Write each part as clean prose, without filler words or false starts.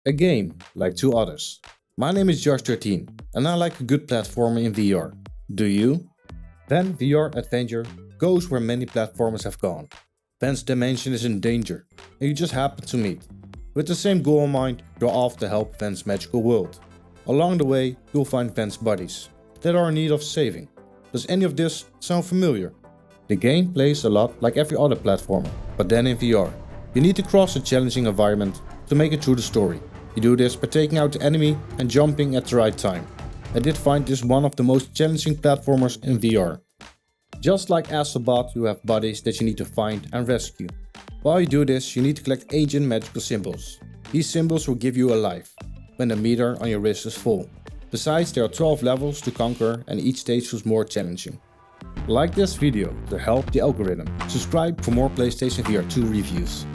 A game like two others. My name is Josh13 and I like a good platformer in VR. Do you? Then VR Adventure goes where many platformers have gone. Van's dimension is in danger and you just happen to meet. With the same goal in mind, you're off to help Van's magical world. Along the way, you'll find Van's buddies that are in need of saving. Does any of this sound familiar? The game plays a lot like every other platformer, but then in VR. You need to cross a challenging environment to make it through the story. You do this by taking out the enemy and jumping at the right time. I did find this one of the most challenging platformers in VR. Just like Astrobot, you have buddies that you need to find and rescue. While you do this, you need to collect ancient magical symbols. These symbols will give you a life, when the meter on your wrist is full. Besides, there are 12 levels to conquer and each stage feels more challenging. Like this video to help the algorithm. Subscribe for more PlayStation VR2 reviews.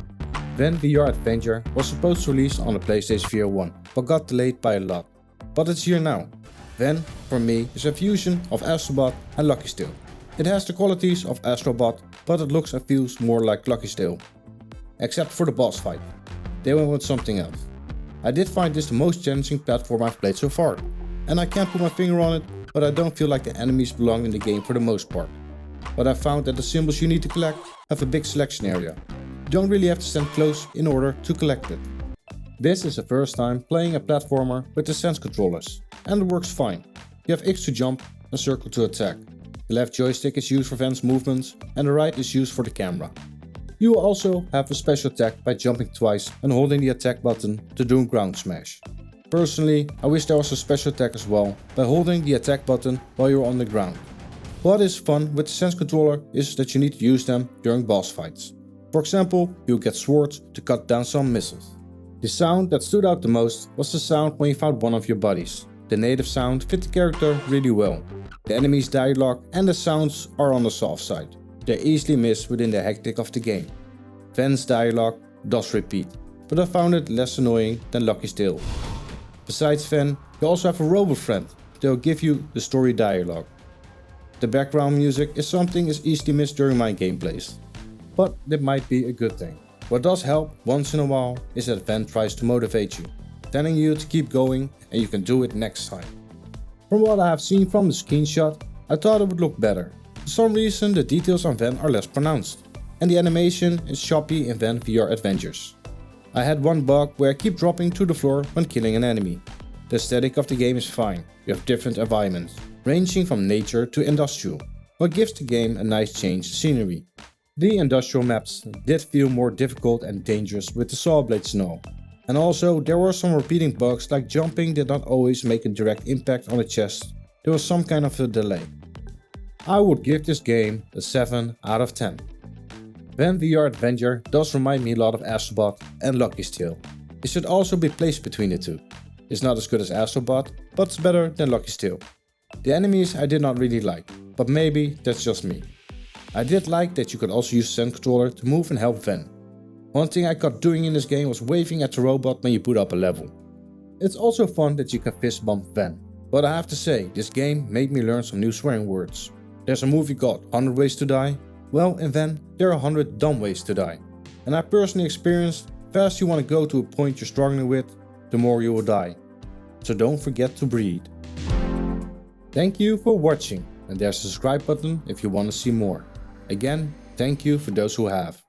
Van VR Adventure was supposed to release on the PlayStation VR1, but got delayed by a lot. But it's here now. Van, for me, is a fusion of Astrobot and Lucky Steel. It has the qualities of Astrobot, but it looks and feels more like Lucky Steel. Except for the boss fight. They went with something else. I did find this the most challenging platform I've played so far. And I can't put my finger on it, but I don't feel like the enemies belong in the game for the most part. But I found that the symbols you need to collect have a big selection area. You don't really have to stand close in order to collect it. This is the first time playing a platformer with the sense controllers, and it works fine. You have X to jump and circle to attack. The left joystick is used for Van's movements and the right is used for the camera. You will also have a special attack by jumping twice and holding the attack button to do a ground smash. Personally, I wish there was a special attack as well by holding the attack button while you're on the ground. What is fun with the sense controller is that you need to use them during boss fights. For example, you'll get swords to cut down some missiles. The sound that stood out the most was the sound when you found one of your buddies. The native sound fit the character really well. The enemy's dialogue and the sounds are on the soft side. They're easily missed within the hectic of the game. Van's dialogue does repeat, but I found it less annoying than Lucky Steel. Besides Van, you also have a robot friend that will give you the story dialogue. The background music is something is easily missed during my gameplays. But that might be a good thing. What does help once in a while is that Van tries to motivate you, telling you to keep going and you can do it next time. From what I have seen from the screenshot, I thought it would look better. For some reason the details on Van are less pronounced, and the animation is choppy in Van VR Adventures. I had one bug where I keep dropping to the floor when killing an enemy. The aesthetic of the game is fine, you have different environments, ranging from nature to industrial, what gives the game a nice change of scenery. The industrial maps did feel more difficult and dangerous with the saw blades and all. And also there were some repeating bugs like jumping did not always make a direct impact on the chest, there was some kind of a delay. I would give this game a 7 out of 10. Van VR Adventure does remind me a lot of Astrobot and Lucky Steel. It should also be placed between the two. It's not as good as Astrobot, but it's better than Lucky Steel. The enemies I did not really like, but maybe that's just me. I did like that you could also use the sense controller to move and help Van. One thing I got doing in this game was waving at the robot when you put up a level. It's also fun that you can fist bump Van. But I have to say, this game made me learn some new swearing words. There's a movie called 100 Ways to Die. Well, in Van, there are 100 dumb ways to die. And I personally experienced, the faster you want to go to a point you're struggling with, the more you will die. So don't forget to breathe. Thank you for watching, and there's a subscribe button if you want to see more. Again, thank you for those who have.